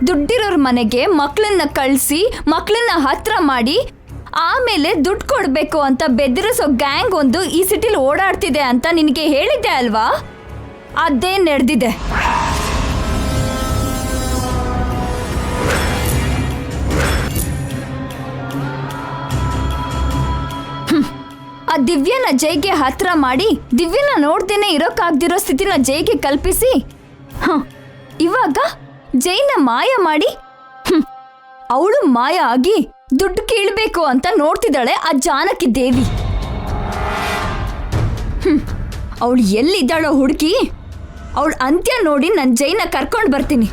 ದುಡ್ಡಿರೋರ್ ಮನೆಗೆ ಮಕ್ಕಳನ್ನ ಕಳಿಸಿ ಮಕ್ಕಳನ್ನ ಹತ್ರ ಮಾಡಿ ಆಮೇಲೆ ದುಡ್ಡು ಕೊಡ್ಬೇಕು ಅಂತ ಬೆದರಿಸೋ ಗ್ಯಾಂಗ್ ಒಂದು ಈ ಸಿಟಿಲಿ ಓಡಾಡ್ತಿದೆ ಅಂತ ನಿನಗೆ ಹೇಳಿದ್ದೆ ಅಲ್ವಾ? ಅದೇ ನಡೆದಿದೆ. ಆ ದಿವ್ಯನ ಜೈಗೆ ಹತ್ರ ಮಾಡಿ ದಿವ್ಯನ ನೋಡ್ದೇನೆ ಇರೋಕ್ಕಾಗ್ದಿರೋ ಸ್ಥಿತಿನ ಜೈಗೆ ಕಲ್ಪಿಸಿ ಇವಾಗ ಜೈನ ಮಾಯ ಮಾಡಿ ಅವಳು ಮಾಯ ಆಗಿ ದುಡ್ಡು ಕೀಳ್ಬೇಕು ಅಂತ ನೋಡ್ತಿದ್ದಾಳೆ ಆ ಜಾನಕಿ ದೇವಿ. ಅವಳು ಎಲ್ಲಿದ್ದಾಳೋ ಹುಡುಕಿ ಅವಳು ಅಂತ್ಯ ನೋಡಿ ನನ್ನ ಜೈನ ಕರ್ಕೊಂಡು ಬರ್ತೀನಿ.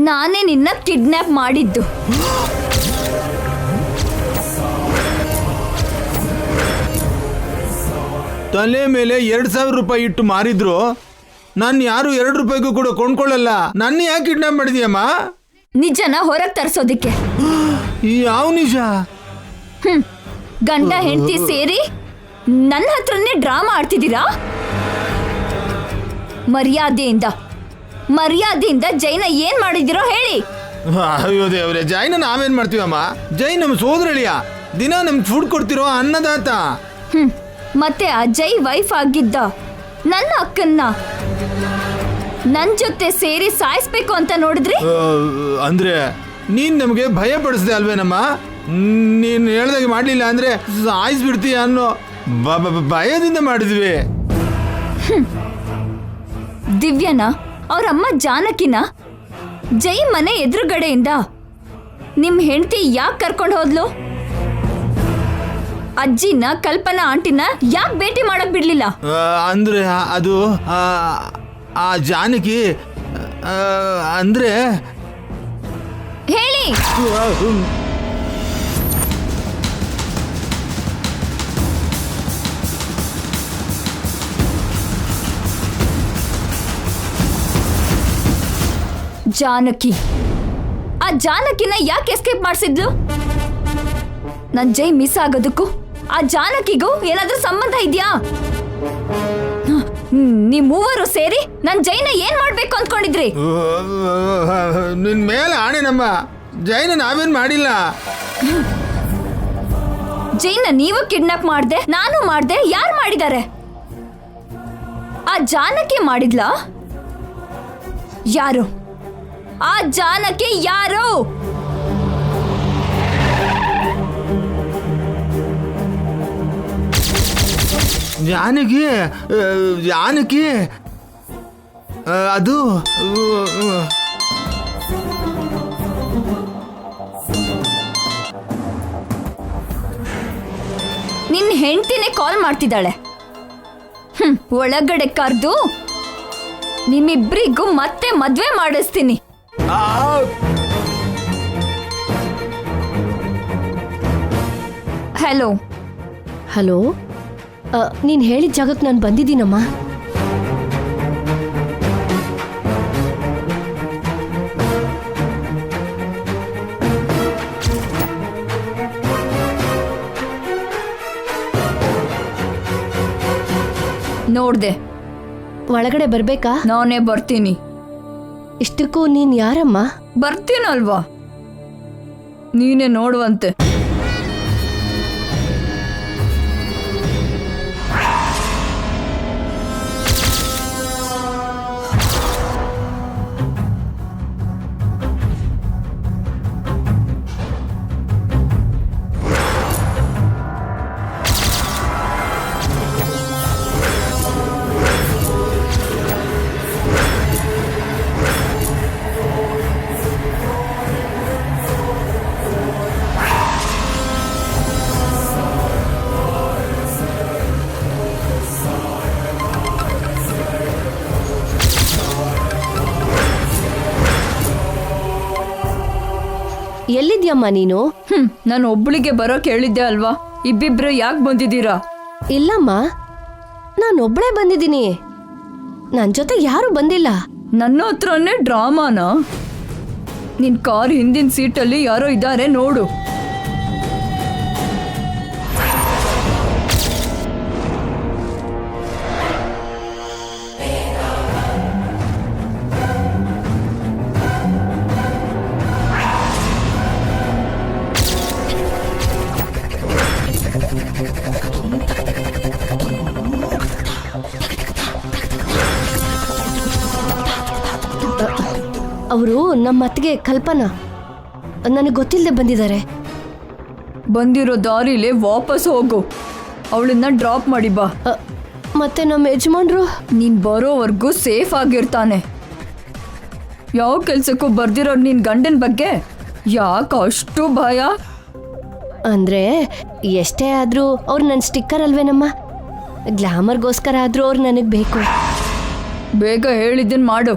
ನಾನೇ ನಿನ್ನ ಕಿಡ್ನಾಪ್ ಮಾಡಿದ್ದು. ತಲೆ ಮೇಲೆ 2,000 ರೂಪಾಯಿ ಇಟ್ಟು ಮಾರಿದ್ರು ನಾನು ಯಾರು 2 ರೂಪಾಯಿಗೂ ಕೂಡ ಕೊಂಡ್ಕೊಳ್ಳಲ್ಲ. ನನ್ನ ಯಾಕೆ ಕಿಡ್ನಾಪ್ ಮಾಡಿದ್ಯಮ್ಮ? ನಿಜನ ಹೊರಗೆ ತರಿಸೋದಿಕ್ಕೆ. ಯಾವ ನಿಜ? ಗಂಡ ಹೆಂಡತಿ ಸೇರಿ ನನ್ನ ಹತ್ರನೇ ಡ್ರಾಮಾ ಆಡ್ತಿದ್ದೀರಾ? ಮರ್ಯಾದೆಯಿಂದ ಜೈನ ಏನ್ ಮಾಡಿದಿರೋ ಹೇಳಿ. ಅಯ್ಯೋ ದೇವ್ರೆ, ಜೈನ ನಾವೇನ್ ಮಾಡ್ತೀವಮ್ಮ? ಜೈ ನಮ್ಮ ಸೋದರಳಿಯ, ದಿನ ನಮ್ಗೆ ಫುಡ್ ಕೊಡ್ತಿರೋ ಅನ್ನದಾತ. ಮತ್ತೆ ಆ ಜೈ ವೈಫ್ ಆಗಿದ್ದ ನನ್ನ ಅಕ್ಕನ್ನ ನನ್ ಜೊತೆ ಸೇರಿ ಸಾಯಿಸ್ಬೇಕು ಅಂತ ನೋಡಿದ್ರಿ. ಅಂದ್ರೆ ನೀನ್ ನಮ್ಗೆ ಭಯ ಪಡಿಸ್ದೆ ಅಲ್ವೇನಮ್ಮ? ನೀನ್ ಹೇಳ್ದಾಗೆ ಮಾಡ್ಲಿಲ್ಲ ಅಂದ್ರೆ ಸಾಯಿಸ್ಬಿಡ್ತೀಯ ಅನ್ನೋ ಭಯದಿಂದ ಮಾಡಿದ್ವಿ. ದಿವ್ಯನ ಅವ್ರಮ್ಮ ಜಾನಕಿನ ಜೈ ಮನೆ ಎದುರುಗಡೆಯಿಂದ ನಿಮ್ ಹೆಂಡತಿ ಯಾಕೆ ಕರ್ಕೊಂಡು ಹೋದ್ಲು? ಅಜ್ಜಿನ ಕಲ್ಪನಾ ಆಂಟಿನ ಯಾಕೆ ಭೇಟಿ ಮಾಡಕ್ ಬಿಡ್ಲಿಲ್ಲ? ಅಂದ್ರೆ ಅದು ಆ ಜಾನಕಿ ಅಂದ್ರೆ ಹೇಳಿ. ಆ ಜಾನಕಿನ ಯಾಕೆ ಎಸ್ಕೇಪ್ ಮಾಡಿಸಿದ್ಲು? ನನ್ ಜೈ ಮಿಸ್ ಆಗೋದಕ್ಕೂ ಆ ಜಾನಕಿಗೂ ಏನಾದ್ರೂ ಸಂಬಂಧ ಇದೆಯಾ? ನೀವ್ ಮೂವರು ಸೇರಿ ನನ್ ಜೈನ ಏನ್ ಮಾಡ್ಬೇಕು ಅಂದ್ಕೊಂಡಿದ್ರಿ? ನಿನ್ ಮೇಲೆ ಆಣೆನಮ್ಮ, ಜೈನ ನಾವೇನ್ ಮಾಡಿಲ್ಲ. ಜೈನ ನೀವು ಕಿಡ್ನಾಪ್ ಮಾಡ್ದೆ, ನಾನು ಮಾಡ್ದೆ, ಯಾರು ಮಾಡಿದ್ದಾರೆ? ಆ ಜಾನಕಿ ಮಾಡಿದ್ಲಾ? ಯಾರು ಆ ಜಾನಕಿ? ಯಾರು? ಜಾನಕಿ ಅದು ನಿನ್ನ ಹೆಂಡತಿನೇ ಕಾಲ್ ಮಾಡ್ತಿದ್ದಾಳೆ. ಒಳಗಡೆ ಕರೆದು ನಿಮ್ಮಿಬ್ರಿಗೂ ಮತ್ತೆ ಮದ್ವೆ ಮಾಡಿಸ್ತೀನಿ. ಹಲೋ ಹಲೋ, ನೀನು ಹೇಳಿದ ಜಾಗಕ್ಕೆ ನಾನು ಬಂದಿದ್ದೀನಮ್ಮ. ನೋಡ್ದೆ. ಒಳಗಡೆ ಬರ್ಬೇಕಾ? ನಾನೇ ಬರ್ತೀನಿ. ಇಷ್ಟಕ್ಕೂ ನೀನ್ ಯಾರಮ್ಮ? ಬರ್ತೀನಲ್ವಾ, ನೀನೇ ನೋಡುವಂತೆ. ಎಲ್ಲಿದ್ಯಮ್ಮ ನೀನು? ನಾನು ಒಬ್ಳಿಗೆ ಬರೋಕ್ ಹೇಳಿದ್ದೆ ಅಲ್ವಾ, ಇಬ್ಬಿಬ್ರು ಯಾಕೆ ಬಂದಿದ್ದೀರಾ? ಇಲ್ಲಮ್ಮ, ನಾನೊಬ್ಳೇ ಬಂದಿದ್ದೀನಿ. ನನ್ ಜೊತೆ ಯಾರು ಬಂದಿಲ್ಲ. ನನ್ನ ಹತ್ರನೇ ಡ್ರಾಮಾನ? ನಿನ್ ಕಾರ್ ಹಿಂದಿನ ಸೀಟಲ್ಲಿ ಯಾರೋ ಇದ್ದಾರೆ ನೋಡು. ಅವರು ನಮ್ಮ ಅತ್ತಿಗೆ ಕಲ್ಪನಾ, ನನಗೆ ಗೊತ್ತಿಲ್ಲದೆ ಬಂದಿದ್ದಾರೆ. ಬಂದಿರೋ ದಾರಿಲೇ ವಾಪಸ್ ಹೋಗು, ಅವಳನ್ನ ಡ್ರಾಪ್ ಮಾಡಿ ಬಾ. ಮತ್ತೆ ನಮ್ಮ ಯಜಮಾನ್ರು? ನೀನ್ ಬರೋವರೆಗೂ ಸೇಫ್ ಆಗಿರ್ತಾನೆ. ಯಾವ ಕೆಲ್ಸಕ್ಕೂ ಬರ್ದಿರೋ ನಿನ್ ಗಂಡನ ಬಗ್ಗೆ ಯಾಕೆ ಅಷ್ಟು ಭಯ? ಅಂದ್ರೆ ಎಷ್ಟೇ ಆದ್ರೂ ಅವ್ರು ನನ್ನ ಸ್ಟಿಕ್ಕರ್ ಅಲ್ವೇನಮ್ಮ. ಗ್ಲಾಮರ್ಗೋಸ್ಕರ ಆದ್ರೂ ಅವ್ರು ನನಗೆ ಬೇಕು. ಬೇಗ ಹೇಳಿದ್ದನ್ ಮಾಡು.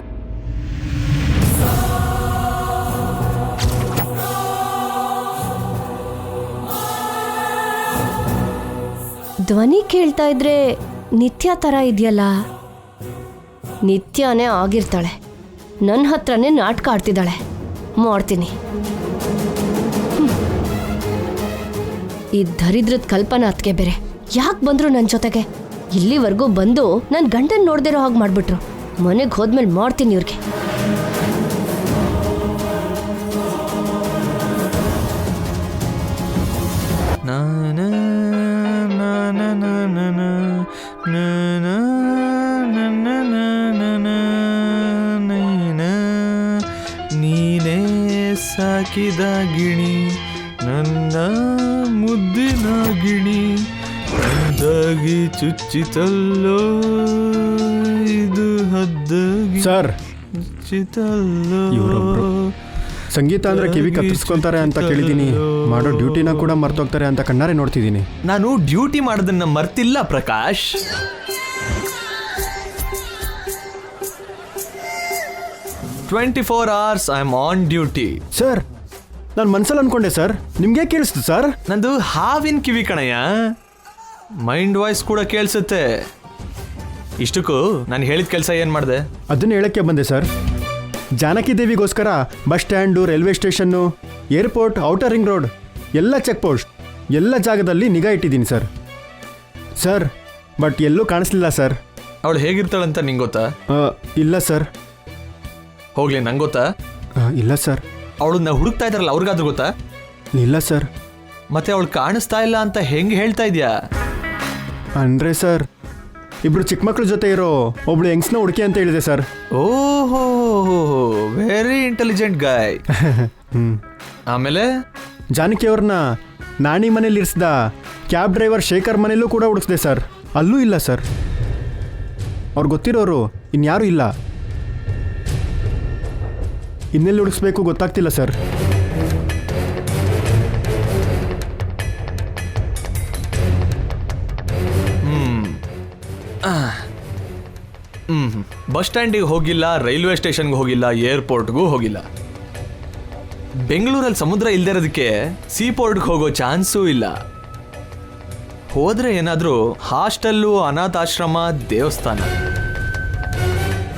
ಧ್ವನಿ ಕೇಳ್ತಾ ಇದ್ರೆ ನಿತ್ಯ ಥರ ಇದೆಯಲ್ಲ. ನಿತ್ಯನೇ ಆಗಿರ್ತಾಳೆ, ನನ್ನ ಹತ್ರನೇ ನಾಟಕ ಆಡ್ತಿದ್ದಾಳೆ. ಮಾಡ್ತೀನಿ. ಈ ದರಿದ್ರದ ಕಲ್ಪನಾ ಅತ್ಗೆ ಬೇರೆ ಯಾಕೆ ಬಂದ್ರು ನನ್ನ ಜೊತೆಗೆ? ಇಲ್ಲಿವರೆಗೂ ಬಂದು ನನ್ನ ಗಂಡನ್ ನೋಡ್ದಿರೋ ಹಾಗೆ ಮಾಡ್ಬಿಟ್ರು. ಮನೆಗೆ ಹೋದ್ಮೇಲೆ ಮಾಡ್ತೀನಿ ಇವ್ರಿಗೆ. ನೀನೇ ಸಾಕಿದ ಗಿಣಿ, ನನ್ನ ಮುದ್ದಿನ ಗಿಣಿ, ಹದ್ದಾಗಿ ಚುಚ್ಚಿತಲ್ಲೋ ಇದು ಹದ್ದಾಗಿ ಸರ್, ಚುಚ್ಚಿತಲ್ಲೋ. ಇವರೊಬ್ರು ಸಂಗೀತ ಅಂದ್ರೆ ಕಿವಿ ಕತ್ತರಿಸ್ಕೊಂತಾರೆ ಅಂತ ಕೇಳಿದ್ದೀನಿ. ಮಾಡೋ ಡ್ಯೂಟಿನ ಕೂಡ ಮರ್ತೋಗ್ತಾರೆ ಅಂತ ಕಣ್ಣಾರೆ ನೋಡ್ತಿದ್ದೀನಿ. ನಾನು ಡ್ಯೂಟಿ ಮಾಡೋದನ್ನ ಮರ್ತಿಲ್ಲ Prakash. Twenty 24 hours I am on duty. Sir, ನಾನು ಮನ್ಸಲ್ಲಿ ಅನ್ಕೊಂಡೆ ಸರ್, ನಿಮ್ಗೆ ಕೇಳಿಸ್ತು ಸರ್? ನಂದು ಹಾವಿನ ಕಿವಿ ಕಣಯ್ಯ, ಮೈಂಡ್ ವಾಯ್ಸ್ ಕೂಡ ಕೇಳಿಸುತ್ತೆ. ಇಷ್ಟಕ್ಕೂ ನಾನು ಹೇಳಿದ ಕೆಲಸ ಏನು ಮಾಡಿದೆ? ಅದನ್ನ ಹೇಳಕ್ಕೆ ಬಂದೆ ಸರ್. ಜಾನಕಿ ದೇವಿಗೋಸ್ಕರ bus stand, railway station, airport, outer ring road, ಎಲ್ಲ ಚೆಕ್ ಪೋಸ್ಟ್, ಎಲ್ಲ ಜಾಗದಲ್ಲಿ ನಿಗಾ ಇಟ್ಟಿದ್ದೀನಿ ಸರ್. ಸರ್, ಬಟ್ ಎಲ್ಲೂ ಕಾಣಿಸ್ಲಿಲ್ಲ ಸರ್. ಅವಳು ಹೇಗಿರ್ತಾಳಂತ ನಿಂಗೆ ಗೊತ್ತಾ? ಇಲ್ಲ ಸರ್. ಹೋಗ್ಲಿ, ನಂಗೆ ಗೊತ್ತಾ? ಇಲ್ಲ ಸರ್. ಅವಳನ್ನ ಹುಡುಕ್ತಾ ಇದ್ದಾರಲ್ಲ, ಅವ್ರಿಗಾದ್ರೂ ಗೊತ್ತಾ? ಇಲ್ಲ ಸರ್. ಮತ್ತೆ ಅವಳು ಕಾಣಿಸ್ತಾ ಇಲ್ಲ ಅಂತ ಹೆಂಗೆ ಹೇಳ್ತಾ ಇದೆಯಾ? ಅಂದರೆ ಸರ್, ಇಬ್ರು ಚಿಕ್ಕ ಮಕ್ಳ ಜೊತೆ ಇರೋ ಒಬ್ಳು ಯಂಗ್ಸ್ನ ಹುಡುಕಿ ಅಂತ ಹೇಳಿದೆ ಸರ್. ಓಹೋ, ವೆರಿ ಇಂಟೆಲಿಜೆಂಟ್ ಗಾಯ್. ಆಮೇಲೆ ಜಾನಕಿ ಅವ್ರನ್ನ ನಾಣಿ ಮನೇಲಿ ಇರಿಸಿದ ಕ್ಯಾಬ್ ಡ್ರೈವರ್ ಶೇಖರ್ ಮನೇಲೂ ಕೂಡ ಹುಡುಕ್ಸಿದೆ ಸರ್. ಅಲ್ಲೂ ಇಲ್ಲ ಸರ್. ಅವ್ರು ಗೊತ್ತಿರೋರು ಇನ್ಯಾರೂ ಇಲ್ಲ. ಇನ್ನೆಲ್ಲಿ ಹುಡುಕ್ಸ್ಬೇಕು ಗೊತ್ತಾಗ್ತಿಲ್ಲ ಸರ್. ಬಸ್ ಸ್ಟ್ಯಾಂಡಿಗೆ ಹೋಗಿಲ್ಲ, ರೈಲ್ವೆ ಸ್ಟೇಷನ್ಗೆ ಹೋಗಿಲ್ಲ, ಏರ್ಪೋರ್ಟ್ಗೂ ಹೋಗಿಲ್ಲ. ಬೆಂಗಳೂರಲ್ಲಿ ಸಮುದ್ರ ಇಲ್ಲದೆ ಇರೋದಕ್ಕೆ ಸೀಪೋರ್ಟ್ಗೆ ಹೋಗೋ ಚಾನ್ಸೂ ಇಲ್ಲ. ಹೋದ್ರೆ ಏನಾದರೂ ಹಾಸ್ಟೆಲ್ಲು, ಅನಾಥಾಶ್ರಮ, ದೇವಸ್ಥಾನ.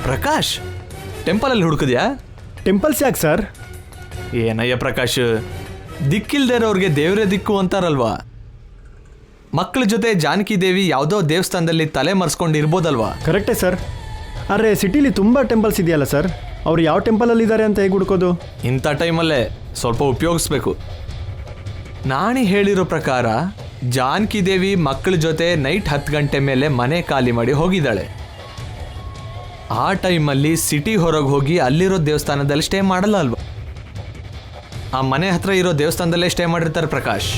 ಪ್ರಕಾಶ್, ಟೆಂಪಲಲ್ಲಿ ಹುಡುಕಿದ್ಯಾ? ಟೆಂಪಲ್ಸ್ ಯಾಕೆ ಸರ್? ಏನಯ್ಯ ಪ್ರಕಾಶ್, ದಿಕ್ಕಿಲ್ದೇ ಇರೋರಿಗೆ ದೇವರೇ ದಿಕ್ಕು ಅಂತಾರಲ್ವಾ. ಮಕ್ಕಳ ಜೊತೆ ಜಾನಕಿ ದೇವಿ ಯಾವುದೋ ದೇವಸ್ಥಾನದಲ್ಲಿ ತಲೆ ಮರೆಸ್ಕೊಂಡು ಇರ್ಬೋದಲ್ವಾ? ಕರೆಕ್ಟೇ ಸರ್. ಆದರೆ ಸಿಟಿಲಿ ತುಂಬ ಟೆಂಪಲ್ಸ್ ಇದೆಯಲ್ಲ ಸರ್, ಅವ್ರು ಯಾವ ಟೆಂಪಲಲ್ಲಿ ಇದ್ದಾರೆ ಅಂತ ಹೇಗೆ ಹುಡ್ಕೋದು? ಇಂಥ ಟೈಮಲ್ಲೇ ಸ್ವಲ್ಪ ಉಪಯೋಗಿಸ್ಬೇಕು. ನಾಣಿ ಹೇಳಿರೋ ಪ್ರಕಾರ ಜಾನಕಿ ದೇವಿ ಮಕ್ಕಳ ಜೊತೆ ನೈಟ್ 10 ಗಂಟೆ ಮೇಲೆ ಮನೆ ಖಾಲಿ ಮಾಡಿ ಹೋಗಿದ್ದಾಳೆ. ಆ ಟೈಮಲ್ಲಿ ಸಿಟಿ ಹೊರಗೆ ಹೋಗಿ ಅಲ್ಲಿರೋ ದೇವಸ್ಥಾನದಲ್ಲಿ ಸ್ಟೇ ಮಾಡಲ್ಲ ಅಲ್ವಾ? ಆ ಮನೆ ಹತ್ರ ಇರೋ ದೇವಸ್ಥಾನದಲ್ಲೇ ಸ್ಟೇ ಮಾಡಿರ್ತಾರೆ ಪ್ರಕಾಶ್.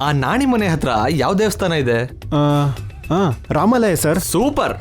ಆ ನಾಣಿ ಮನೆ ಹತ್ರ ಯಾವ ದೇವಸ್ಥಾನ ಇದೆ? ಹಾಂ, ರಾಮಾಲಯ ಸರ್. ಸೂಪರ್.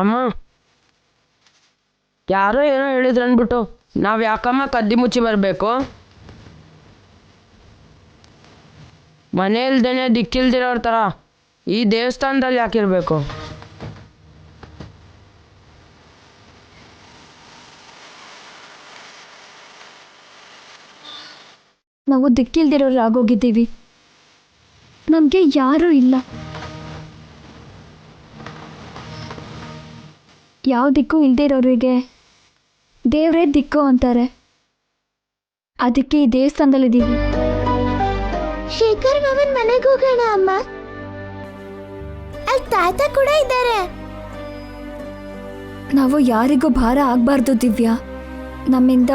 ಅಮ್ಮ, ಯಾರೋ ಏನೋ ಹೇಳಿದ್ರು ಅಂದ್ಬಿಟ್ಟು ನಾವು ಯಾಕಮ್ಮ ಕದ್ದಿ ಮುಚ್ಚಿ ಬರಬೇಕು? ಮನೆ ಇಲ್ದೇನೆ ದಿಕ್ಕಿಲ್ದಿರೋರ ಥರ ಈ ದೇವಸ್ಥಾನದಲ್ಲಿ ಯಾಕಿರಬೇಕು? ನಾವು ದಿಕ್ಕಿಲ್ದಿರೋರು ಆಗೋಗಿದ್ದೀವಿ. ನಮಗೆ ಯಾರೂ ಇಲ್ಲ. ಯಾವ ದಿಕ್ಕು ಇಲ್ಲದೆ ಇರೋರಿಗೆ ದೇವರೇ ದಿಕ್ಕು ಅಂತಾರೆ. ಅದಕ್ಕೆ ಈ ದೇವಸ್ಥಾನದಲ್ಲಿದ್ದೀವಿ. ಶೇಖರ್ ಮಾವನ್ ಮನೆಗೆ ಹೋಗೋಣ ಅಮ್ಮ, ಅಲ್ಲಿ ತಾತ ಕೂಡ ಇದ್ದಾರೆ. ನಾವು ಯಾರಿಗೂ ಭಾರ ಆಗಬಾರ್ದು ದಿವ್ಯಾ. ನಮ್ಮಿಂದ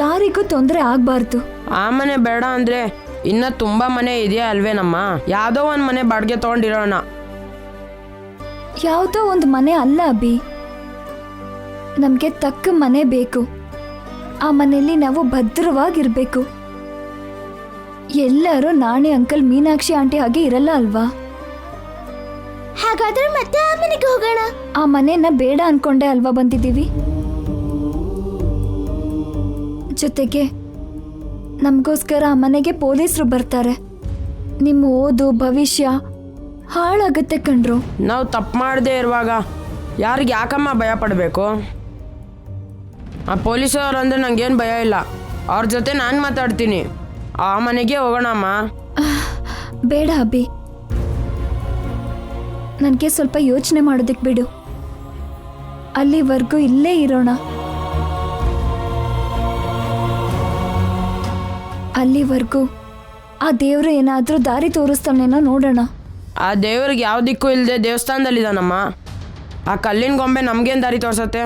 ಯಾರಿಗೂ ತೊಂದರೆ ಆಗಬಾರ್ದು. ಆ ಮನೆ ಬೇಡ ಅಂದರೆ ಇನ್ನೂ ತುಂಬ ಮನೆ ಇದೆಯಾ ಅಲ್ವೇನಮ್ಮ? ಯಾವುದೋ ಒಂದು ಮನೆ ಬಾಡಿಗೆ ತೊಗೊಂಡಿರೋಣ. ಯಾವುದೋ ಒಂದು ಮನೆ ಅಲ್ಲ ಅಭಿ, ನಮಗೆ ತಕ್ಕ ಮನೆ ಬೇಕು. ಆ ಮನೆಯಲ್ಲಿ ನಾವು ಭದ್ರವಾಗಿರ್ಬೇಕು. ಎಲ್ಲರೂ ನಾಣಿ ಅಂಕಲ್, ಮೀನಾಕ್ಷಿ ಆಂಟಿ ಹಾಗೆ ಇರಲ್ಲ ಅಲ್ವಾ? ಹಾಗಾದ್ರೆ ಮತ್ತೆ ಆ ಮನೆಗೆ ಹೋಗೋಣ. ಆ ಮನೆನ ಬೇಡ ಅನ್ಕೊಂಡೆ ಅಲ್ವಾ ಬಂದಿದ್ದೀವಿ. ಜೊತೆಗೆ ನಮಗೋಸ್ಕರ ಆ ಮನೆಗೆ ಪೊಲೀಸರು ಬರ್ತಾರೆ. ನಿಮ್ಮ ಓದು ಭವಿಷ್ಯ ಹಾಳಾಗುತ್ತೆ ಕಣ್ರು. ನಾವು ತಪ್ಪು ಮಾಡದೇ ಇರುವಾಗ ಯಾರಿಗೆ ಯಾಕಮ್ಮ ಭಯ ಪಡಬೇಕು? ಆ ಪೊಲೀಸವ್ರು ಅಂದರೆ ನನಗೇನು ಭಯ ಇಲ್ಲ. ಅವ್ರ ಜೊತೆ ನಾನು ಮಾತಾಡ್ತೀನಿ. ಆ ಮನೆಗೆ ಹೋಗೋಣಮ್ಮ. ಬೇಡ ಅಭಿ, ನನಗೆ ಸ್ವಲ್ಪ ಯೋಚನೆ ಮಾಡೋದಕ್ಕೆ ಬಿಡು. ಅಲ್ಲಿವರೆಗೂ ಇಲ್ಲೇ ಇರೋಣ. ಅಲ್ಲಿವರೆಗೂ ಆ ದೇವರು ಏನಾದರೂ ದಾರಿ ತೋರಿಸ್ತಾನೇನೋ ನೋಡೋಣ. ಆ ದೇವ್ರಿಗೆ ಯಾವ ದಿಕ್ಕು ಇಲ್ಲದೆ ದೇವಸ್ಥಾನದಲ್ಲಿದ್ದಾನಮ್ಮ. ಆ ಕಲ್ಲಿನ ಗೊಂಬೆ ನಮಗೇನು ದಾರಿ ತೋರಿಸತ್ತೆ?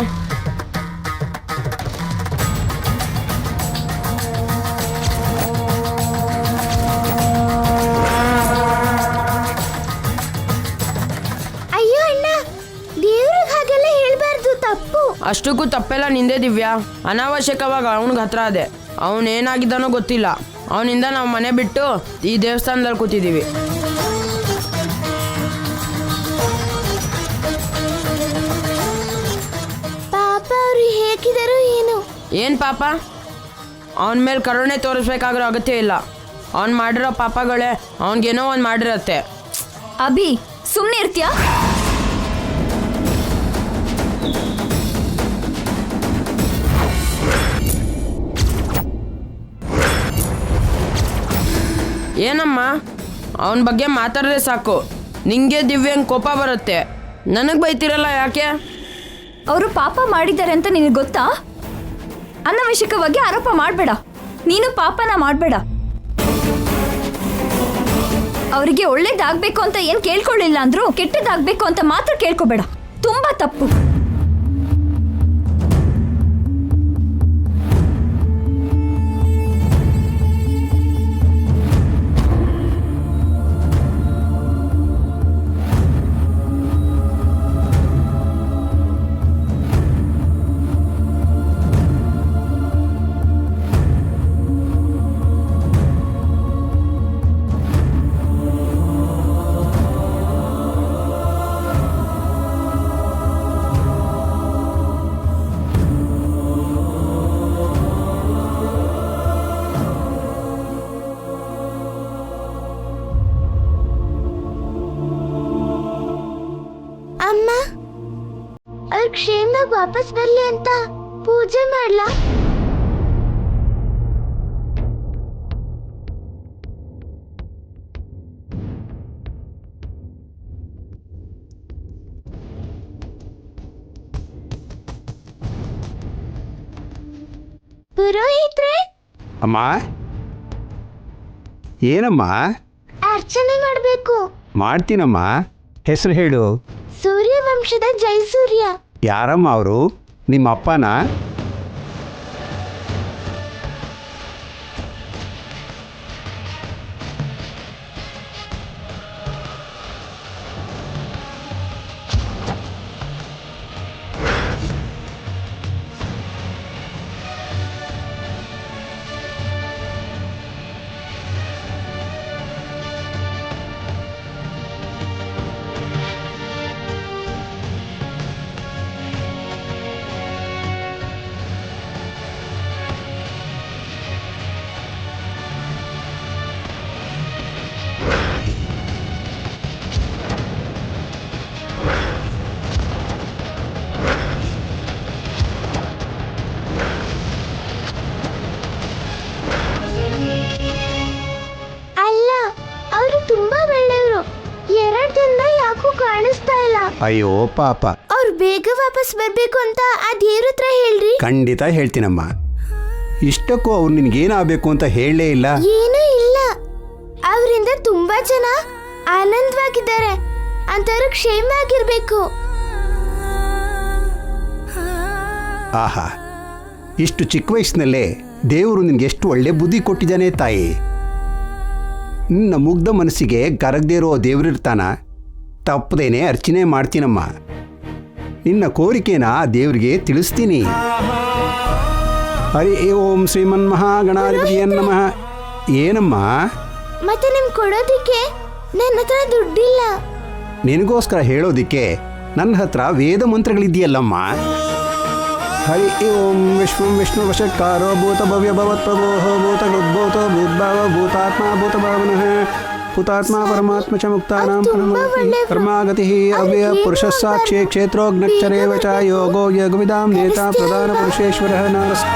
ಅಯ್ಯೋ ಅಣ್ಣ, ದೇವ್ರಿಗೆ ಹಾಗೆಲ್ಲ ಹೇಳ್ಬಾರ್ದು, ತಪ್ಪು. ಅಷ್ಟಕ್ಕೂ ತಪ್ಪೆಲ್ಲ ನಿಂದೆ ದಿವ್ಯಾ. ಅನಾವಶ್ಯಕವಾಗಿ ಅವನಿಗೆ ಹತ್ರ ಅದೆ. ಅವನೇನಾಗಿದ್ದಾನೋ ಗೊತ್ತಿಲ್ಲ. ಅವನಿಂದ ನಾವು ಮನೆ ಬಿಟ್ಟು ಈ ದೇವಸ್ಥಾನದಲ್ಲಿ ಕೂತಿದ್ದೀವಿ. ಪಾಪ ಅವ್ರು ಹೇಗಿದ್ದಾರೋ ಏನು? ಏನು ಪಾಪ? ಅವನ ಮೇಲೆ ಕರುಣೆ ತೋರಿಸ್ಬೇಕಾಗಿರೋ ಅಗತ್ಯ ಇಲ್ಲ. ಅವ್ನು ಮಾಡಿರೋ ಪಾಪಗಳೇ ಅವನಿಗೇನೋ ಒಂದು ಮಾಡಿರತ್ತೆ. ಅಭಿ, ಸುಮ್ಮನೆ ಇರ್ತೀಯಾ? ಏನಮ್ಮ, ಅವನ ಬಗ್ಗೆ ಮಾತಾಡಿದ್ರೆ ಸಾಕು ನಿಂಗೆ ದಿವ್ಯಂಗೆ ಕೋಪ ಬರುತ್ತೆ. ನನಗೆ ಬೈತಿರಲ್ಲ ಯಾಕೆ? ಅವರು ಪಾಪ ಮಾಡಿದ್ದಾರೆ ಅಂತ ನಿನಗೆ ಗೊತ್ತಾ? ಅನಾವಶ್ಯಕವಾಗಿ ಆರೋಪ ಮಾಡಬೇಡ. ನೀನು ಪಾಪನ ಮಾಡಬೇಡ. ಅವರಿಗೆ ಒಳ್ಳೇದಾಗಬೇಕು ಅಂತ ಏನು ಕೇಳ್ಕೊಳ್ಳಿಲ್ಲ ಅಂದ್ರು ಕೆಟ್ಟದಾಗಬೇಕು ಅಂತ ಮಾತ್ರ ಕೇಳ್ಕೊಬೇಡ. ತುಂಬಾ ತಪ್ಪು. ಕ್ಷೇಮವಾಗಿ ವಾಪಸ್ ಬರ್ಲಿ ಅಂತ ಪೂಜೆ ಮಾಡ್ಲಾ? ಪುರೋಹಿತ್ರೆ, ಅಮ್ಮ, ಏನಮ್ಮ? ಅರ್ಚನೆ ಮಾಡ್ಬೇಕು. ಮಾಡ್ತೀನಮ್ಮ. ಹೆಸರು ಹೇಳು. ಸೂರ್ಯವಂಶದ ಜಯಸೂರ್ಯ. ಯಾರಮ್ಮ ಅವರು? ನಿಮ್ಮ ಅಪ್ಪನ? ಅಲ್ಲ, ಅವರು ತುಂಬಾ ಒಳ್ಳೆಯವರು. 2 ದಿನ ಯಾಕೂ ಕಾಣಿಸ್ತಾ ಇಲ್ಲ. ಅಯ್ಯೋ ಪಾಪ. ಅವ್ರು ಬೇಗ ವಾಪಸ್ ಬರ್ಬೇಕು ಅಂತ ಆ ದೇವ್ರ ಹತ್ರ ಹೇಳ್ರಿ. ಖಂಡಿತ ಹೇಳ್ತೀನಮ್ಮ. ಇಷ್ಟಕ್ಕೂ ಅವ್ರು ನಿನ್ಗೇನಾಗಬೇಕು ಅಂತ ಹೇಳಲೇ ಇಲ್ಲ. ಏನೂ ಇಲ್ಲ. ಅವರಿಂದ ತುಂಬಾ ಜನ ಆನಂದವಾಗಿದ್ದಾರೆ. ಅಂತವ್ರು ಕ್ಷೇಮ ಆಗಿರ್ಬೇಕು. ಆಹಾ, ಇಷ್ಟು ಚಿಕ್ಕ ವಯಸ್ಸಿನಲ್ಲೇ ದೇವರು ನಿನ್ಗೆ ಎಷ್ಟು ಒಳ್ಳೆ ಬುದ್ಧಿ ಕೊಟ್ಟಿದ್ದಾನೆ ತಾಯಿ. ನಿನ್ನ ಮುಗ್ಧ ಮನಸ್ಸಿಗೆ ಕರಗದೇ ಇರೋ ದೇವರಿರ್ತಾನ. ತಪ್ಪದೇನೆ ಅರ್ಚನೆ ಮಾಡ್ತೀನಮ್ಮ. ನಿನ್ನ ಕೋರಿಕೆನ ದೇವರಿಗೆ ತಿಳಿಸ್ತೀನಿ. ಹರಿ ಓಂ ಶ್ರೀಮನ್ ಮಹಾಗಣಾಧಿಪತಿಯ ನಮಃ. ಏನಮ್ಮ? ಮತ್ತೆ ನಿಮ್ ಕೊಡೋದಿಕ್ಕೆ ನನ್ನ ಹತ್ರ ದುಡ್ಡಿಲ್ಲ. ನಿನಗೋಸ್ಕರ ಹೇಳೋದಿಕ್ಕೆ ನನ್ನ ಹತ್ರ ವೇದ ಮಂತ್ರಗಳಿದೆಯಲ್ಲಮ್ಮ. ಹರಿ ಓಂ ವಿಶ್ವಂ ವಿಷ್ಣು ವಶತ್ಕಾರೋ ಭೂತ ಭವ್ಯ ಭವತ್ ಪ್ರಭೋ ಭೂತ ಉದ್ಭೂತ ಭೂದ್ಭಾವ ಭೂತಾತ್ಮ ಭೂತ ಭಾವನಃ ಭೂತಾತ್ಮ ಪರಮಾತ್ಮ ಚ ಮುಕ್ತಾನಾಂ ಪರಮಾಗತಿ ಅವ್ಯಯ ಪುರುಷ ಸಾಕ್ಷಿ ಕ್ಷೇತ್ರೋಗ್ನಕ್ಷರೇವ ಚ ಯೋಗೋ ಯೋಗವಿದಾಂ ನೇತಾ ಪ್ರಧಾನ ಪುರುಷೇಶ್ವರಃ ನಾರಸ್.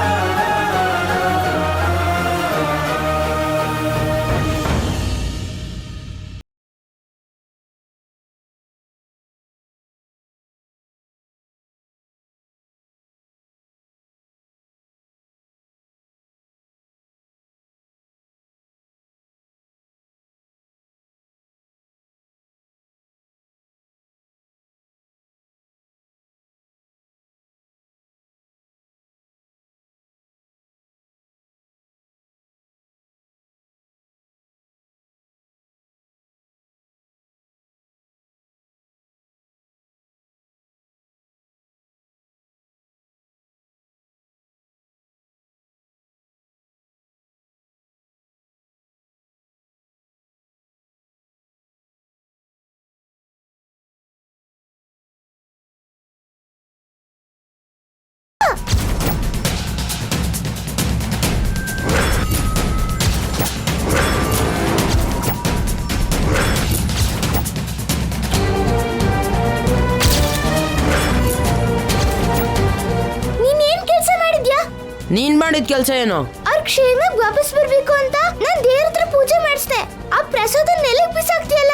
ನೀನ್ ಮಾಡಿದ ಕೆಲಸ ಏನು? ಅವ್ರ ಕ್ಷೇಮವಾಗಿ ವಾಪಸ್ ಬರ್ಬೇಕು ಅಂತ ನಾನ್ ದೇವ್ರ ಹತ್ರ ಪೂಜೆ ಮಾಡಿಸ್ದೆ. ಆ ಪ್ರಸಾದ ನೆಲಕ್ಕೆ ಬಿಸಾಕ್ತಿಯಲ್ಲ.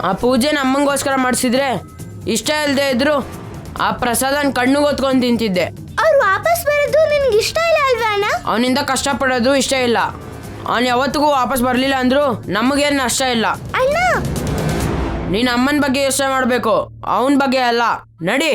ಆ ಪೂಜೆ ನಮ್ಮಂಗೋಸ್ಕರ ಮಾಡಿಸಿದ್ರೆ ಇಷ್ಟ ಇಲ್ಲದೆ ಇದ್ರು ಆ ಪ್ರಸಾದನ ಕಣ್ಣಿಗೆ ಹೊತ್ಕೊಂಡು ತಿಂತಿದ್ದೆ. ಅವ್ರು ವಾಪಸ್ ಬರೋದು ನಿನ್ಗೆ ಇಷ್ಟ ಇಲ್ಲ ಅಲ್ವಾ ಅಣ್ಣ? ಅವನಿಂದ ಕಷ್ಟಪಡೋದು ಇಷ್ಟ ಇಲ್ಲ. ಅವನು ಯಾವತ್ತಿಗೂ ವಾಪಸ್ ಬರಲಿಲ್ಲ ಅಂದ್ರು ನಮಗೇನು ನಷ್ಟ ಇಲ್ಲ. ಅಣ್ಣ, ನೀನ್ ಅಮ್ಮನ ಬಗ್ಗೆ ಯೋಚನೆ ಮಾಡಬೇಕು, ಅವನ ಬಗ್ಗೆ ಅಲ್ಲ. ನಡಿ.